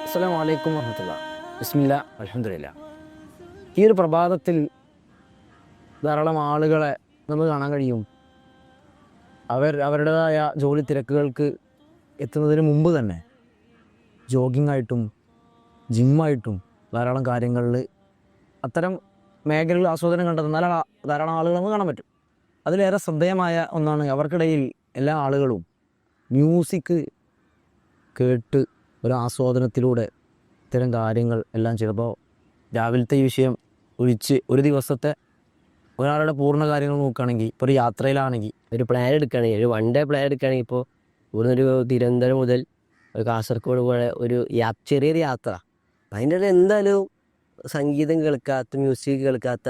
അസ്സലാമു അലൈക്കും വറഹ്മത്തുള്ളാഹി. ബിസ്മില്ലാ അൽഹംദുലില്ലാ. ഈ ഒരു പ്രഭാതത്തിൽ ധാരാളം ആളുകളെ നമുക്ക് കാണാൻ കഴിയും. അവരുടേതായ ജോലി തിരക്കുകൾക്ക് എത്തുന്നതിന് മുമ്പ് തന്നെ ജോഗിംഗ് ആയിട്ടും ജിമ്മായിട്ടും ധാരാളം കാര്യങ്ങളിൽ അത്തരം മേഖലകളിൽ ആസ്വാദനം കണ്ടെത്തുന്ന ധാരാളം ആളുകൾ നമുക്ക് കാണാൻ പറ്റും. അതിലേറെ ശ്രദ്ധേയമായ ഒന്നാണ് അവർക്കിടയിൽ എല്ലാ ആളുകളും മ്യൂസിക് കേട്ട് ഒരു ആസ്വാദനത്തിലൂടെ ഇത്തരം കാര്യങ്ങൾ എല്ലാം ചിലപ്പോൾ രാവിലത്തെ ഈ വിഷയം ഒഴിച്ച് ഒരു ദിവസത്തെ ഒരാളുടെ പൂർണ്ണ കാര്യങ്ങൾ നോക്കുകയാണെങ്കിൽ ഇപ്പോൾ ഒരു യാത്രയിലാണെങ്കിൽ ഒരു പ്ലാൻ എടുക്കുകയാണെങ്കിൽ ഒരു വൺ ഡേ പ്ലാൻ എടുക്കുകയാണെങ്കിൽ ഇപ്പോൾ ഇവിടുന്ന് ഒരു തിരുവനന്തപുരം മുതൽ ഒരു കാസർഗോഡ് പോലെ ഒരു ചെറിയൊരു യാത്ര അതിൻ്റെ ഇടയിൽ എന്തായാലും സംഗീതം കേൾക്കാത്ത മ്യൂസിക് കേൾക്കാത്ത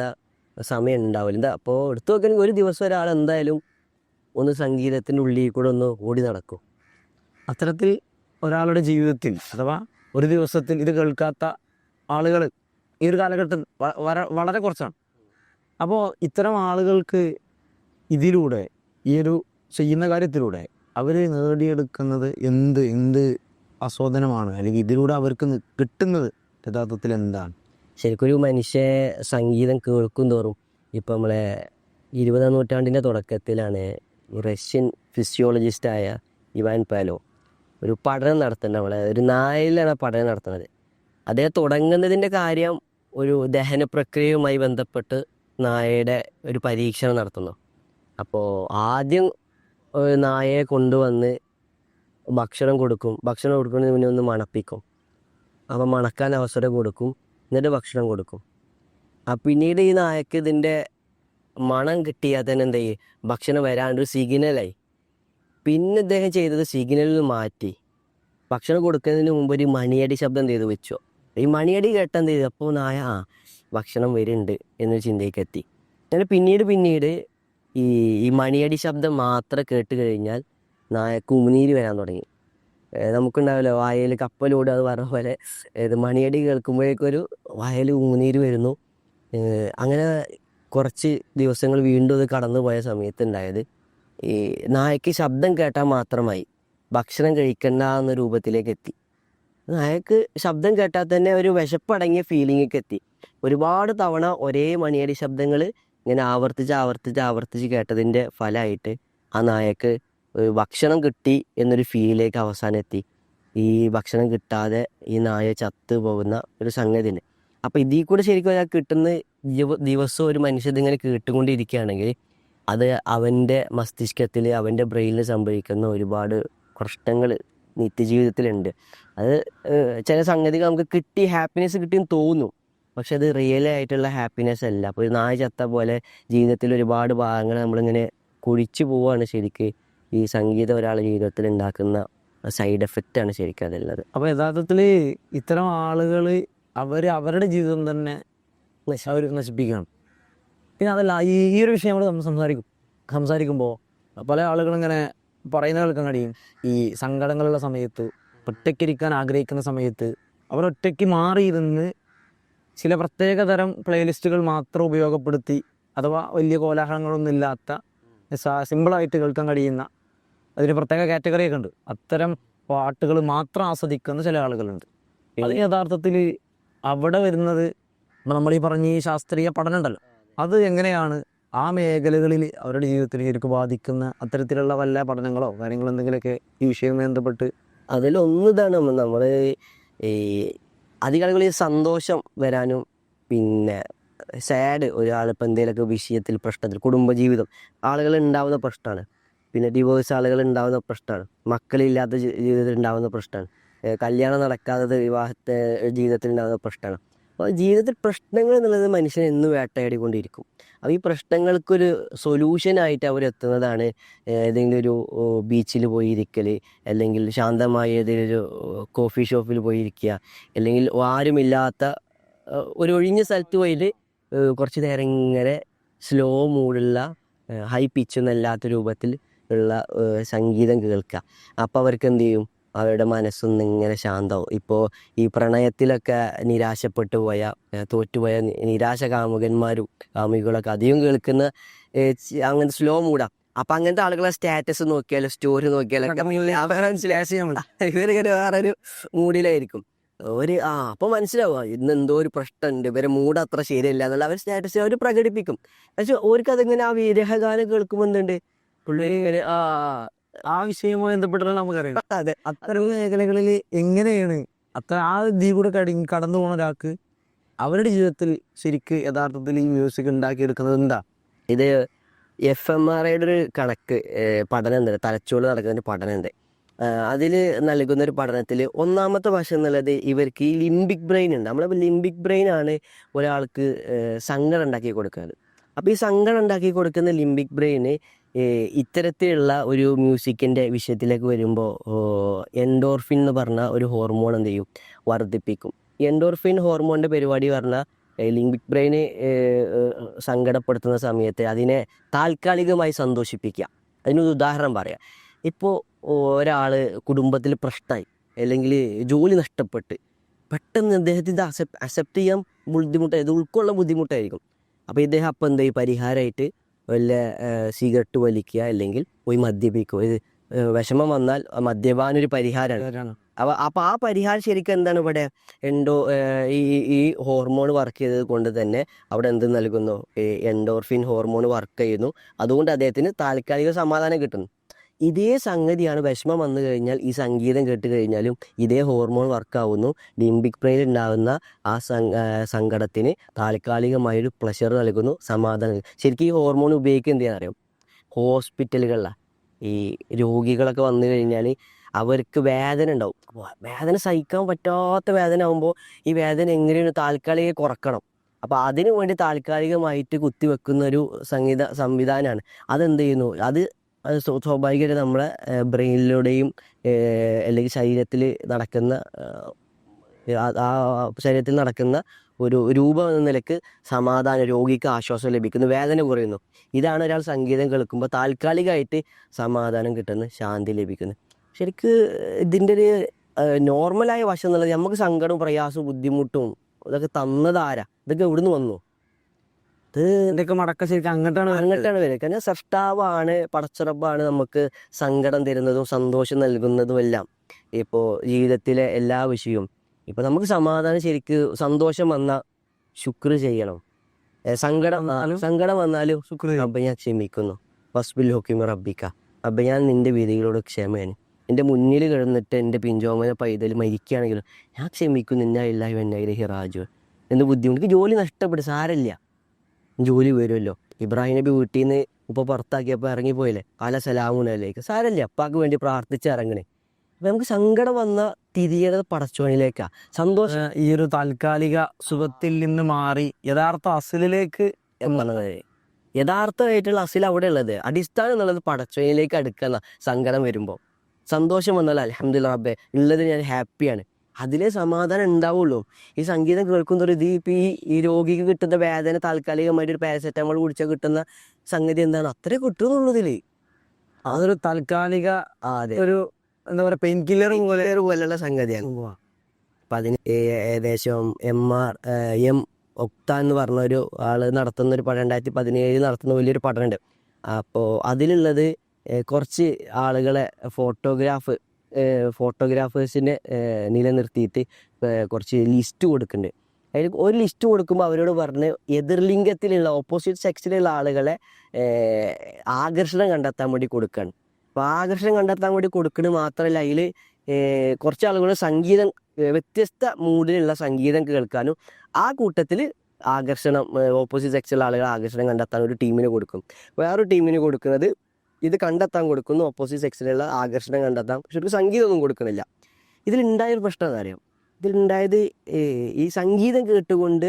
സമയം ഉണ്ടാവില്ല. എന്താ അപ്പോൾ എടുത്തു നോക്കുകയാണെങ്കിൽ ഒരു ദിവസം ഒരാൾ എന്തായാലും ഒന്ന് സംഗീതത്തിൻ്റെ ഉള്ളിൽ കൂടെ ഒന്ന് ഓടി നടക്കും. അത്തരത്തിൽ ഒരാളുടെ ജീവിതത്തിൽ അഥവാ ഒരു ദിവസത്തിൽ ഇത് കേൾക്കാത്ത ആളുകൾ ഈ ഒരു കാലഘട്ടത്തിൽ വളരെ കുറച്ചാണ്. അപ്പോൾ ഇത്തരം ആളുകൾക്ക് ഇതിലൂടെ ഈ ഒരു ചെയ്യുന്ന കാര്യത്തിലൂടെ അവർ നേടിയെടുക്കുന്നത് എന്ത് ആസ്വാദനമാണ്, അല്ലെങ്കിൽ ഇതിലൂടെ അവർക്ക് കിട്ടുന്നത് യഥാർത്ഥത്തിൽ എന്താണ്? ശരിക്കൊരു മനുഷ്യ സംഗീതം കേൾക്കും തോറും ഇപ്പോൾ നമ്മളെ 20ാം നൂറ്റാണ്ടിൻ്റെ തുടക്കത്തിലാണ് റഷ്യൻ ഫിസിയോളജിസ്റ്റായ ഇവാൻ പാലോ ഒരു പഠനം നടത്തുന്നത്. നമ്മളെ ഒരു നായയിലാണ് പഠനം നടത്തുന്നത്. അദ്ദേഹം തുടങ്ങുന്നതിൻ്റെ കാര്യം ഒരു ദഹന പ്രക്രിയയുമായി ബന്ധപ്പെട്ട് നായയുടെ ഒരു പരീക്ഷണം നടത്തുന്നു. അപ്പോൾ ആദ്യം ഒരു നായയെ കൊണ്ടുവന്ന് ഭക്ഷണം കൊടുക്കുന്നതിന് മുന്നേ ഒന്ന് മണപ്പിക്കും. അപ്പോൾ മണക്കാൻ അവസരം കൊടുക്കും, എന്നിട്ട് ഭക്ഷണം കൊടുക്കും. പിന്നീട് ഈ നായക്ക് ഇതിൻ്റെ മണം കിട്ടിയാൽ തന്നെ എന്ത് ചെയ്യും, ഭക്ഷണം വരാണ്ടൊരു സിഗ്നലായി. പിന്നെ ഇദ്ദേഹം ചെയ്തത് സിഗ്നലിൽ മാറ്റി ഭക്ഷണം കൊടുക്കുന്നതിന് മുമ്പ് ഒരു മണിയടി ശബ്ദം ചെയ്ത് വെച്ചോ. ഈ മണിയടി കേട്ട എന്ത് ചെയ്തു, അപ്പോൾ നായ ഭക്ഷണം വരുന്നുണ്ട് എന്നൊരു ചിന്തയ്ക്ക് എത്തി. അങ്ങനെ പിന്നീട് ഈ മണിയടി ശബ്ദം മാത്രം കേട്ട് കഴിഞ്ഞാൽ നായക്ക് ഉമിനീര് വരാൻ തുടങ്ങി. നമുക്കുണ്ടാവില്ല വായയിൽ കപ്പലോട് അത് പറഞ്ഞ പോലെ മണിയടി കേൾക്കുമ്പോഴേക്കൊരു വായയിൽ ഉമിനീര് വരുന്നു. അങ്ങനെ കുറച്ച് ദിവസങ്ങൾ വീണ്ടും അത് കടന്നു പോയ സമയത്തുണ്ടായത് ഈ നായക്ക് ശബ്ദം കേട്ടാൽ മാത്രമായി ഭക്ഷണം കഴിക്കണ്ട എന്ന രൂപത്തിലേക്ക് എത്തി. നായക്ക് ശബ്ദം കേട്ടാൽ തന്നെ ഒരു വിശപ്പടങ്ങിയ ഫീലിംഗൊക്കെ എത്തി. ഒരുപാട് തവണ ഒരേ മണിയടി ശബ്ദങ്ങൾ ഇങ്ങനെ ആവർത്തിച്ച് കേട്ടതിൻ്റെ ഫലമായിട്ട് ആ നായക്ക് ഭക്ഷണം കിട്ടി എന്നൊരു ഫീലിലേക്ക് അവസാനം എത്തി. ഈ ഭക്ഷണം കിട്ടാതെ ഈ നായ ചത്തു പോകുന്ന ഒരു സംഗതി ഉണ്ട്. അപ്പോൾ ഇതിൽ കൂടെ ശരിക്കും ഒരാൾ കിട്ടുന്ന ദിവസവും ഒരു മനുഷ്യൻ ഇങ്ങനെ കേട്ടുകൊണ്ടിരിക്കുകയാണെങ്കിൽ അത് അവൻ്റെ മസ്തിഷ്കത്തിൽ അവൻ്റെ ബ്രെയിനിൽ സംഭവിക്കുന്ന ഒരുപാട് പ്രശ്നങ്ങൾ നിത്യജീവിതത്തിലുണ്ട്. അത് ചില സംഗതികൾ നമുക്ക് ഹാപ്പിനെസ് കിട്ടിയെന്ന് തോന്നും, പക്ഷെ അത് റിയലായിട്ടുള്ള ഹാപ്പിനെസ് അല്ല. അപ്പോൾ ഒരു നായ ചത്ത പോലെ ജീവിതത്തിൽ ഒരുപാട് ഭാഗങ്ങൾ നമ്മളിങ്ങനെ കുഴിച്ചു പോവുകയാണ്. ശരിക്ക് ഈ സംഗീതം ഒരാളുടെ ജീവിതത്തിൽ ഉണ്ടാക്കുന്ന സൈഡ് എഫക്റ്റാണ് ശരിക്കും അതുള്ളത്. അപ്പോൾ യഥാർത്ഥത്തിൽ ഇത്തരം ആളുകൾ അവരുടെ ജീവിതം തന്നെ അവർ നശിപ്പിക്കണം. പിന്നെ അതല്ല, ഈ ഒരു വിഷയം നമ്മൾ സംസാരിക്കുമ്പോൾ പല ആളുകളിങ്ങനെ പറയുന്ന കേൾക്കാൻ കഴിയും. ഈ സങ്കടങ്ങളുള്ള സമയത്ത്, ഒറ്റയ്ക്കിരിക്കാൻ ആഗ്രഹിക്കുന്ന സമയത്ത് അവരൊറ്റയ്ക്ക് മാറിയിരുന്ന് ചില പ്രത്യേകതരം പ്ലേലിസ്റ്റുകൾ മാത്രം ഉപയോഗപ്പെടുത്തി, അഥവാ വലിയ കോലാഹലങ്ങളൊന്നും ഇല്ലാത്ത സിമ്പിളായിട്ട് കേൾക്കാൻ കഴിയുന്ന അതിന് പ്രത്യേക കാറ്റഗറിയൊക്കെ ഉണ്ട്. അത്തരം പാട്ടുകൾ മാത്രം ആസ്വദിക്കുന്ന ചില ആളുകളുണ്ട്. അത് യഥാർത്ഥത്തിൽ അവിടെ വരുന്നത് നമ്മൾ ഈ പറഞ്ഞ ഈ ശാസ്ത്രീയ പഠനം ഉണ്ടല്ലോ, അത് എങ്ങനെയാണ് ആ മേഖലകളിൽ അവരുടെ ജീവിതത്തിൽ ശരിക്കും ബാധിക്കുന്ന അത്തരത്തിലുള്ള വല്ല പഠനങ്ങളോ കാര്യങ്ങളോ എന്തെങ്കിലുമൊക്കെ ഈ വിഷയവുമായി ബന്ധപ്പെട്ട്? അതിലൊന്നിതാണ് നമ്മൾ ഈ അധികാരികളിൽ സന്തോഷം വരാനും പിന്നെ സാഡ് ഒരാളിപ്പോൾ എന്തെങ്കിലുമൊക്കെ വിഷയത്തിൽ പ്രശ്നത്തിൽ കുടുംബജീവിതം ആളുകൾ ഉണ്ടാവുന്ന പ്രശ്നമാണ്. പിന്നെ ഡിവോഴ്സ് ആളുകൾ ഉണ്ടാവുന്ന പ്രശ്നമാണ്. മക്കളില്ലാത്ത ജീവിതത്തിൽ ഉണ്ടാവുന്ന പ്രശ്നമാണ്. കല്യാണം നടക്കാത്തത് വിവാഹത്തെ ജീവിതത്തിൽ ഉണ്ടാകുന്ന പ്രശ്നമാണ്. അപ്പോൾ ജീവിതത്തിൽ പ്രശ്നങ്ങൾ എന്നുള്ളത് മനുഷ്യനെ എന്നും വേട്ടയാടിക്കൊണ്ടിരിക്കും. അപ്പോൾ ഈ പ്രശ്നങ്ങൾക്കൊരു സൊല്യൂഷനായിട്ട് അവരെത്തുന്നതാണ് ഏതെങ്കിലും ഒരു ബീച്ചിൽ പോയി ഇരിക്കൽ, അല്ലെങ്കിൽ ശാന്തമായ ഏതെങ്കിലും ഒരു കോഫി ഷോപ്പിൽ പോയി ഇരിക്കുക, അല്ലെങ്കിൽ ആരുമില്ലാത്ത ഒരു ഒഴിഞ്ഞ സ്ഥലത്ത് പോയിട്ട് കുറച്ച് നേരം ഇങ്ങനെ സ്ലോ മൂഡുള്ള ഹൈ പിച്ചൊന്നല്ലാത്ത രൂപത്തിൽ ഉള്ള സംഗീതം കേൾക്കുക. അപ്പോൾ അവർക്ക് എന്ത് ചെയ്യും, അവരുടെ മനസ്സൊന്നും ഇങ്ങനെ ശാന്തമാവും. ഇപ്പോൾ ഈ പ്രണയത്തിലൊക്കെ നിരാശപ്പെട്ടു പോയ തോറ്റുപോയ നിരാശ കാമുകികളൊക്കെ അധികം കേൾക്കുന്ന അങ്ങനത്തെ സ്ലോ മൂഡാണ്. അപ്പം അങ്ങനത്തെ ആളുകളെ സ്റ്റാറ്റസ് നോക്കിയാലോ സ്റ്റോറി നോക്കിയാലോ ഇവരിങ്ങനെ വേറൊരു മൂഡിലായിരിക്കും. അപ്പോൾ മനസ്സിലാവുക ഇന്ന് എന്തോ ഒരു പ്രശ്നമുണ്ട്, ഇവരെ മൂഡ് അത്ര ശരിയല്ല എന്നുള്ള അവർ സ്റ്റാറ്റസ് അവർ പ്രകടിപ്പിക്കും. പക്ഷെ അവർക്ക് അതിങ്ങനെ ആ വിരഹഗാനം കേൾക്കുമ്പോൾ എന്തുണ്ട്, പുള്ളി ഇങ്ങനെ ആ വിഷയവുമായി ബന്ധപ്പെട്ടാണ് നമുക്കറിയാം. അതെ അത്തരം മേഖലകളിൽ എങ്ങനെയാണ് ആ ഇതിൽ കൂടെ കടന്നു പോകുന്ന ഒരാൾക്ക് അവരുടെ ജീവിതത്തിൽ ശരിക്ക് യഥാർത്ഥത്തിൽ ഈ മ്യൂസിക് ഉണ്ടാക്കിയെടുക്കുന്നത് എന്താ? ഇത് FMRIയുടെ ഒരു കണക്ക് പഠനമുണ്ട്, തലച്ചോറ് നടക്കുന്ന ഒരു പഠനമുണ്ട്. അതിൽ നൽകുന്നൊരു പഠനത്തിൽ ഒന്നാമത്തെ വശം എന്നുള്ളത് ഇവർക്ക് ഈ ലിംബിക് ബ്രെയിൻ ഉണ്ട്. നമ്മളെ ലിംബിക് ബ്രെയിൻ ആണ് ഒരാൾക്ക് സങ്കടം ഉണ്ടാക്കി കൊടുക്കുന്നത്. അപ്പോൾ ഈ സങ്കടം ഉണ്ടാക്കി കൊടുക്കുന്ന ലിംബിക് ബ്രെയിന് ഇത്തരത്തിലുള്ള ഒരു മ്യൂസിക്കിൻ്റെ വിഷയത്തിലേക്ക് വരുമ്പോൾ എൻഡോർഫിൻ എന്ന് പറഞ്ഞ ഒരു ഹോർമോൺ എന്ത് ചെയ്യും, വർദ്ധിപ്പിക്കും. എൻഡോർഫിൻ ഹോർമോണിൻ്റെ പരിപാടി പറഞ്ഞാൽ ലിംബിക് ബ്രെയിന് സങ്കടപ്പെടുത്തുന്ന സമയത്ത് അതിനെ താൽക്കാലികമായി സന്തോഷിപ്പിക്കുക. അതിനൊരു ഉദാഹരണം പറയാം. ഇപ്പോൾ ഒരാൾ കുടുംബത്തിൽ പ്രശ്നമായി അല്ലെങ്കിൽ ജോലി നഷ്ടപ്പെട്ട് പെട്ടെന്ന് അദ്ദേഹത്തിന് ഇത് അക്സെപ്റ്റ് ചെയ്യാൻ ബുദ്ധിമുട്ടായി, ഉൾക്കൊള്ളാൻ ബുദ്ധിമുട്ടായിരിക്കും. അപ്പോൾ ഇദ്ദേഹം അപ്പം എന്ത് ചെയ്യും, പരിഹാരമായിട്ട് വല്ല സിഗരറ്റ് വലിക്കുക അല്ലെങ്കിൽ പോയി മദ്യപിക്കുക. ഇത് വിഷമം വന്നാൽ മദ്യപാനം ഒരു പരിഹാരമാണ്. അപ്പോൾ ആ പരിഹാരം ശരിക്കും എന്താണ് ഇവിടെ ഈ ഹോർമോൺ വർക്ക് ചെയ്തത് കൊണ്ട് തന്നെ അവിടെ എന്ത് നൽകുന്നു, എൻഡോർഫിൻ ഹോർമോൺ വർക്ക് ചെയ്യുന്നു. അതുകൊണ്ട് അദ്ദേഹത്തിന് താൽക്കാലിക സമാധാനം കിട്ടുന്നു. ഇതേ സംഗതിയാണ് വിഷമം വന്നു കഴിഞ്ഞാൽ ഈ സംഗീതം കേട്ട് കഴിഞ്ഞാലും ഇതേ ഹോർമോൺ വർക്കാവുന്നു. ലിംബിക് ബ്രെയിനിൽ ഉണ്ടാകുന്ന ആ സങ്കടത്തിന് താൽക്കാലികമായൊരു പ്ലഷർ നൽകുന്നു, സമാധാനം. ശരിക്കും ഈ ഹോർമോൺ ഉപയോഗിക്കുക എന്ത് ചെയ്യാൻ അറിയാം, ഹോസ്പിറ്റലുകളിലാണ് ഈ രോഗികളൊക്കെ വന്നു കഴിഞ്ഞാൽ അവർക്ക് വേദന ഉണ്ടാവും. വേദന സഹിക്കാൻ പറ്റാത്ത വേദന ആകുമ്പോൾ ഈ വേദന എങ്ങനെയാണ് താൽക്കാലിക കുറക്കണം. അപ്പോൾ അതിനു വേണ്ടി താൽക്കാലികമായിട്ട് കുത്തിവെക്കുന്ന ഒരു സംവിധാനമാണ്. അതെന്ത് ചെയ്യുന്നു, അത് സ്വാഭാവികമായിട്ട് നമ്മളെ ബ്രെയിനിലൂടെയും അല്ലെങ്കിൽ ശരീരത്തിൽ നടക്കുന്ന ഒരു രൂപം എന്ന നിലക്ക് സമാധാനം, രോഗിക്ക് ആശ്വാസം ലഭിക്കുന്നു, വേദന കുറയുന്നു. ഇതാണ് ഒരാൾ സംഗീതം കേൾക്കുമ്പോൾ താൽക്കാലികമായിട്ട് സമാധാനം കിട്ടുന്നു, ശാന്തി ലഭിക്കുന്നു. ശരിക്ക് ഇതിൻ്റെ ഒരു നോർമലായ വശം എന്നുള്ളത് നമുക്ക് സങ്കടവും പ്രയാസവും ബുദ്ധിമുട്ടും ഇതൊക്കെ തന്നതാരാ, ഇതൊക്കെ എവിടുന്ന് വന്നു, ഇതൊക്കെ മടക്ക ശരിക്കും അങ്ങോട്ടാണ് വരിക. കാരണം സൃഷ്ടാവാണ്, പടച്ചുറപ്പാണ് നമുക്ക് സങ്കടം തരുന്നതും സന്തോഷം നൽകുന്നതും എല്ലാം. ഇപ്പോൾ ജീവിതത്തിലെ എല്ലാ വിഷയവും ഇപ്പോൾ നമുക്ക് സമാധാനം, ശരിക്ക് സന്തോഷം വന്നാൽ ശുക്ർ ചെയ്യണം. സങ്കടം വന്നാലും റബ്ബേ ഞാൻ ക്ഷമിക്കുന്നു, വസ്ബിൽ ഹുക്മി റബ്ബിക, റബ്ബേ ഞാൻ നിൻ്റെ വിധികളോട് ക്ഷമയാണ്. എൻ്റെ മുന്നിൽ കിടന്നിട്ട് എൻ്റെ പിഞ്ചോമന പൈതൽ മരിക്കുകയാണെങ്കിലും ഞാൻ ക്ഷമിക്കുന്നു, ഇന്നാ ഇലൈഹി റാജിഊൻ. എന്ത് ബുദ്ധിമുട്ട്, ജോലി നഷ്ടപ്പെടും, സാരമില്ല, ജോലി വരുമല്ലോ. ഇബ്രാഹിം നബി വീട്ടിൽ നിന്ന് പുറത്താക്കിയപ്പോൾ ഇറങ്ങിപ്പോയില്ലേ, കാല സലാമുനലേക്ക്, സാരമില്ല, അപ്പാക്ക് വേണ്ടി പ്രാർത്ഥിച്ച് ഇറങ്ങണേ. അപ്പം നമുക്ക് സങ്കടം വന്ന തിരിയണത് പടച്ചോനിലേക്കാണ്. സന്തോഷം ഈ ഒരു താൽക്കാലിക സുഖത്തിൽ നിന്ന് മാറി യഥാർത്ഥ അസലിലേക്ക് എന്നുള്ളത്, യഥാർത്ഥമായിട്ടുള്ള അസിൽ അവിടെ ഉള്ളത്, അടിസ്ഥാനം എന്നുള്ളത് പടച്ചോനിലേക്ക് അടുക്കുന്ന. സങ്കടം വരുമ്പോൾ സന്തോഷം വന്നാൽ അൽഹംദുലില്ലാ റബ്ബേ ഉള്ളത് ഞാൻ ഹാപ്പിയാണ്, അതിലേ സമാധാനം ഉണ്ടാവുള്ളൂ. ഈ സംഗീതം കേൾക്കുന്നൊരു ഇത് ഇപ്പം ഈ രോഗിക്ക് കിട്ടുന്ന വേദന താൽക്കാലികമായിട്ട് ഒരു പാരസെറ്റമോൾ കുടിച്ചാൽ കിട്ടുന്ന സംഗതി എന്താണ്, അത്രേ കിട്ടുന്നുള്ളൂ ഇതിൽ. അതൊരു താൽക്കാലിക ഒരു എന്താ പറയുക പെയിൻ കില്ലർ പോലെയുള്ള സംഗതിയാണ്. അപ്പം അതിന് ഏകദേശം എം ഒക്ത എന്ന് പറഞ്ഞൊരു ആൾ നടത്തുന്നൊരു 2017 നടത്തുന്ന വലിയൊരു പഠനമുണ്ട്. അപ്പോൾ അതിലുള്ളത് കുറച്ച് ആളുകളെ ഫോട്ടോഗ്രാഫേഴ്സിനെ നിലനിർത്തിയിട്ട് കുറച്ച് ലിസ്റ്റ് കൊടുക്കുന്നുണ്ട്. അതിൽ ഒരു ലിസ്റ്റ് കൊടുക്കുമ്പോൾ അവരോട് പറഞ്ഞ് എതിർലിംഗത്തിലുള്ള ഓപ്പോസിറ്റ് സെക്സിലുള്ള ആളുകളെ ആകർഷണം കണ്ടെത്താൻ വേണ്ടി കൊടുക്കുകയാണ്. അപ്പോൾ ആകർഷണം കണ്ടെത്താൻ വേണ്ടി കൊടുക്കുന്നത് മാത്രമല്ല, അതിൽ കുറച്ച് ആളുകൾ സംഗീതം വ്യത്യസ്ത മൂഡിലുള്ള സംഗീതം കേൾക്കാനും ആ കൂട്ടത്തിൽ ആകർഷണം ഓപ്പോസിറ്റ് സെക്സുള്ള ആളുകൾ ആകർഷണം കണ്ടെത്താൻ ഒരു ടീമിന് കൊടുക്കും. വേറൊരു ടീമിന് കൊടുക്കുന്നത് ഇത് കണ്ടെത്താൻ കൊടുക്കുന്നു, ഓപ്പോസിറ്റ് സെക്സിലുള്ള ആകർഷണം കണ്ടെത്താൻ. പക്ഷെ ഒരു സംഗീതമൊന്നും കൊടുക്കുന്നില്ല. ഇതിലുണ്ടായൊരു പ്രശ്നം എന്താ അറിയാം, ഇതിലുണ്ടായത് ഈ സംഗീതം കേട്ടുകൊണ്ട്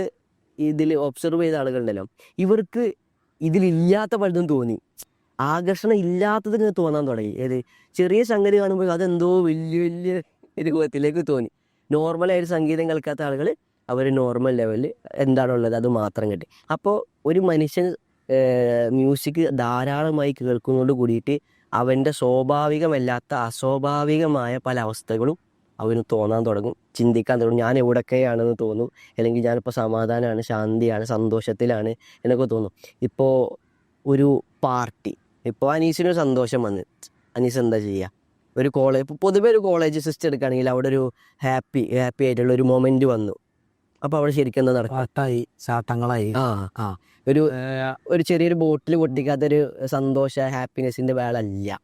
ഇതിൽ ഒബ്സർവ് ചെയ്ത ആളുകളുണ്ടല്ലോ, ഇവർക്ക് ഇതിലില്ലാത്ത പലതും തോന്നി, ആകർഷണം ഇല്ലാത്തത് ഇങ്ങനെ തോന്നാൻ തുടങ്ങി. ചെറിയ സംഗതി കാണുമ്പോൾ അതെന്തോ വലിയ രൂപത്തിലേക്ക് തോന്നി. നോർമലായൊരു സംഗീതം കേൾക്കാത്ത ആളുകൾ അവർ നോർമൽ ലെവലിൽ എന്താണുള്ളത് അത് മാത്രം കിട്ടി. അപ്പോൾ ഒരു മനുഷ്യൻ മ്യൂസിക് ധാരാളമായി കേൾക്കുന്നതോട് കൂടിയിട്ട് അവൻ്റെ സ്വാഭാവികമല്ലാത്ത അസ്വാഭാവികമായ പല അവസ്ഥകളും അവന് തോന്നാൻ തുടങ്ങും, ചിന്തിക്കാൻ തുടങ്ങും. ഞാൻ എവിടെയൊക്കെയാണെന്ന് തോന്നും, അല്ലെങ്കിൽ ഞാനിപ്പോൾ സമാധാനമാണ്, ശാന്തിയാണ്, സന്തോഷത്തിലാണ് എന്നൊക്കെ തോന്നും. ഇപ്പോൾ ഒരു പാർട്ടി, ഇപ്പോൾ അനീസിനൊരു സന്തോഷം വന്ന് അനീസ് എന്താ ചെയ്യുക, ഒരു കോളേജ് ഇപ്പോൾ പൊതുവെ ഒരു കോളേജ് സിസ്റ്റം എടുക്കുകയാണെങ്കിൽ അവിടെ ഒരു ഹാപ്പി ആയിട്ടുള്ള ഒരു മൊമെന്റ് വന്നു. അപ്പോൾ അവിടെ ശരിക്കും എന്താ നടക്കുക? പാട്ടായി, ചാട്ടങ്ങളായി. ആ ഒരു ചെറിയൊരു ബോട്ടിൽ പൊട്ടിക്കാത്തൊരു സന്തോഷ ഹാപ്പിനെസിന്റെ വേളല്ല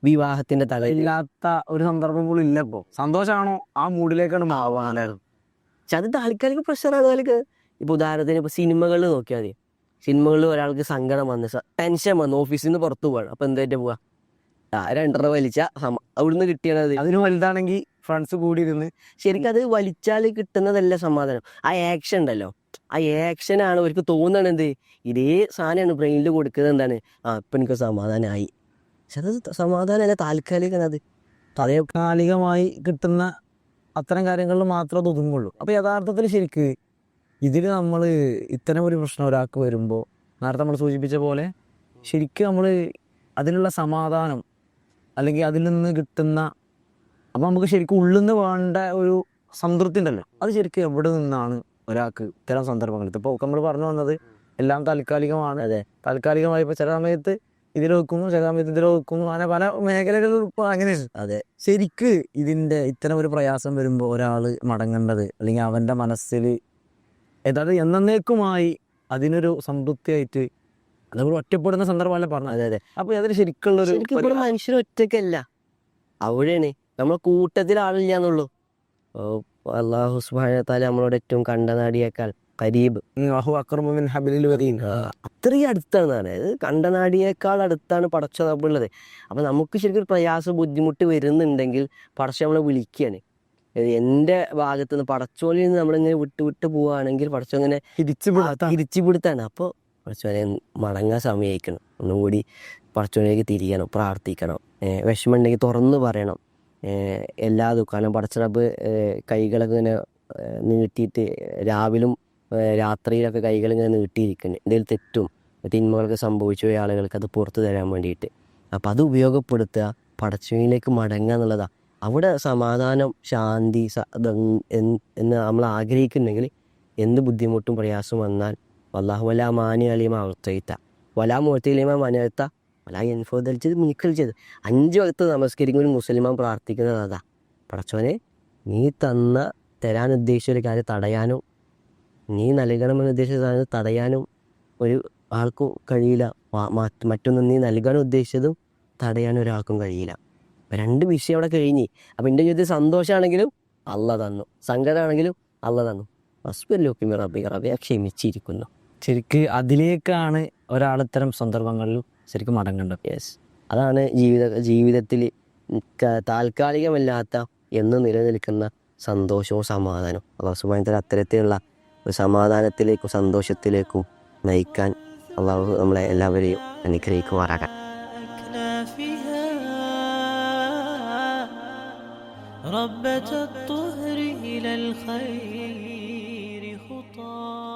വിവാഹത്തിന്റെ ഇല്ലാത്ത ഒരു സന്ദർഭം പോലും ഇല്ല. ഇപ്പോൾ സന്തോഷമാണോ ആ മൂഡിലേക്കാണ് മാവാനാണ്. പക്ഷെ അത് താൽക്കാലിക പ്രഷറാണ്. അതിലേക്ക് ഇപ്പോൾ ഉദാഹരണത്തിന് ഇപ്പോൾ സിനിമകളിൽ നോക്കിയാൽ മതി. സിനിമകളിൽ ഒരാൾക്ക് സങ്കടം വന്ന് ടെൻഷൻ വന്ന് ഓഫീസിൽ നിന്ന് പുറത്തു പോവാണ്. അപ്പോൾ എന്തായിട്ട് പോവുക? 2.5 വലിച്ച അവിടുന്ന് കിട്ടിയത്. അതിന് വലുതാണെങ്കിൽ ഫ്രണ്ട്സ് കൂടി ഇരുന്ന് ശരിക്കും അത് വലിച്ചാൽ കിട്ടുന്നതല്ല സമാധാനം. ആ ആക്ഷൻ ഉണ്ടല്ലോ, ആ ആക്ഷനാണ് അവർക്ക് തോന്നണത്. ഇതേ സാധനമാണ് ബ്രെയിനിൽ കൊടുക്കുന്നത്. എന്താണ്? ഇപ്പം എനിക്ക് സമാധാനമായി. പക്ഷെ അത് സമാധാനമല്ല, താൽക്കാലികമാണ്. അത് താൽക്കാലികമായി കിട്ടുന്ന അത്തരം കാര്യങ്ങളിൽ മാത്രമേ അത് ഒതുങ്ങുള്ളൂ. അപ്പോൾ യഥാർത്ഥത്തിൽ ശരിക്ക് ഇതിൽ നമ്മൾ ഇത്തരം ഒരു പ്രശ്നം ഒരാൾക്ക് വരുമ്പോൾ നേരത്തെ നമ്മൾ സൂചിപ്പിച്ച പോലെ ശരിക്കും നമ്മൾ അതിനുള്ള സമാധാനം അല്ലെങ്കിൽ അതിൽ നിന്ന് കിട്ടുന്ന, അപ്പോൾ നമുക്ക് ശരിക്കും ഉള്ളിൽ നിന്ന് വേണ്ട ഒരു സംതൃപ്തി ഉണ്ടല്ലോ, അത് ശരിക്കും എവിടെ നിന്നാണ് ഒരാൾക്ക് ഇത്തരം സന്ദർഭങ്ങളിൽ? ഇപ്പോൾ നമ്മൾ പറഞ്ഞു വന്നത് എല്ലാം താൽക്കാലികമാണ്. അതെ, താൽക്കാലികമായി ഇപ്പോൾ ചില സമയത്ത് ഇതിൽ വെക്കുന്നു, ചില സമയത്ത് ഇതിൽ വെക്കുന്നു, അങ്ങനെ പല മേഖലകളിൽ ഇപ്പോൾ അങ്ങനെയാണ്. അതെ, ശരിക്ക് ഇതിൻ്റെ ഇത്തരം ഒരു പ്രയാസം വരുമ്പോൾ ഒരാൾ മടങ്ങേണ്ടത് അല്ലെങ്കിൽ അവൻ്റെ മനസ്സിൽ ഏതാണ്ട് എന്നേക്കുമായി അതിനൊരു സംതൃപ്തിയായിട്ട് അതേപോലെ ഒറ്റപ്പെടുന്ന സന്ദർഭമല്ല പറഞ്ഞത്. അതെ, അതെ. അപ്പോൾ അതിന് ശരിക്കുള്ളൊരു മനുഷ്യർ ഒറ്റയ്ക്കല്ല, അവിടെയാണ് നമ്മളെ കൂട്ടത്തിൽ ആളില്ല എന്നുള്ളൂ. അല്ലാഹു സുബ്ഹാനഹു വ തആല നമ്മളോട് ഏറ്റവും കണ്ടനാടിയേക്കാൾ ഖരീബ്, അത്രയും അടുത്താണ്. അതായത് കണ്ടനാടിയേക്കാൾ അടുത്താണ് പടച്ച റബ്ബുള്ളത്. അപ്പം നമുക്ക് ശരിക്കും പ്രയാസം ബുദ്ധിമുട്ട് വരുന്നുണ്ടെങ്കിൽ പടച്ച നമ്മളെ വിളിക്കുകയാണ്. എൻ്റെ ഭാഗത്ത് നിന്ന് പടച്ചോലിൽ നിന്ന് നമ്മളിങ്ങനെ വിട്ട് പോവുകയാണെങ്കിൽ പടച്ചോ ഇങ്ങനെ തിരിച്ചുപിടുത്താണ്. അപ്പോൾ പടച്ചോനെ മടങ്ങാൻ സമയമായിരിക്കണം, ഒന്നുകൂടി പടച്ചോനിലേക്ക് തിരിയണം, പ്രാർത്ഥിക്കണം, വിഷമമുണ്ടെങ്കിൽ തുറന്ന് പറയണം. എല്ലാ ദുഃഖാനും പടച്ച റബ്ബ് കൈകളൊക്കെ ഇങ്ങനെ നീട്ടിയിട്ട് രാവിലും രാത്രിയിലൊക്കെ കൈകളിങ്ങനെ നീട്ടിയിരിക്കുന്നു. എന്തെങ്കിലും തെറ്റും തിന്മകളൊക്കെ സംഭവിച്ചു പോയ ആളുകൾക്ക് അത് പുറത്തു തരാൻ വേണ്ടിയിട്ട്. അപ്പം അത് ഉപയോഗപ്പെടുത്തുക, പടച്ചോനിലേക്ക് മടങ്ങുക എന്നുള്ളതാണ്. അവിടെ സമാധാനം, ശാന്തി എന്ന് നമ്മൾ ആഗ്രഹിക്കുന്നുണ്ടെങ്കിൽ എന്ത് ബുദ്ധിമുട്ടും പ്രയാസവും വന്നാൽ വല്ലാഹു വലാ മാനി അലിമ അവത്തയിത്ത വലാ മുഴത്തിലിമ മനത്ത വലാ എൻഫോദലിച്ചത് മുനിക്കൽ ചെയ്ത് 5 വക്ത് നമസ്കരിക്കുന്ന ഒരു മുസ്ലിമാൻ പ്രാർത്ഥിക്കുന്നത് അതാ, പടച്ചോനെ നീ തരാൻ ഉദ്ദേശിച്ച ഒരു കാര്യം തടയാനും നീ നൽകണമെന്ന് ഉദ്ദേശിച്ച സാധനം തടയാനും ഒരു ആൾക്കും കഴിയില്ല. മറ്റൊന്നും നീ നൽകാൻ ഉദ്ദേശിച്ചതും തടയാൻ ഒരാൾക്കും കഴിയില്ല. അപ്പം 2 വിഷയം അവിടെ കഴിഞ്ഞ്. അപ്പം എൻ്റെ ജീവിതത്തിൽ സന്തോഷമാണെങ്കിലും അള്ള തന്നു, സങ്കടമാണെങ്കിലും അള്ള തന്നു. ഹസ്ബുല്ലാഹി റബ്ബി റബ്ബിയെ ക്ഷമിച്ചിരിക്കുന്നു. ശരിക്ക് അതിലേക്കാണ് ഒരാൾ ഇത്തരം സന്ദർഭങ്ങളിൽ ശരിക്കും മടങ്ങേണ്ടത്. യെസ്, അതാണ് ജീവിതത്തിൽ താൽക്കാലികമല്ലാത്ത എന്ന് നിലനിൽക്കുന്ന സന്തോഷവും സമാധാനവും. അള്ളാഹു സുബ്ഹാനഹു വ തആല അത്തരത്തിലുള്ള ഒരു സമാധാനത്തിലേക്കും സന്തോഷത്തിലേക്കും നയിക്കാൻ അള്ളാഹു നമ്മളെ എല്ലാവരെയും അനുഗ്രഹിക്കുമാറാകാൻ. ربة الطهر إلى الخير خطى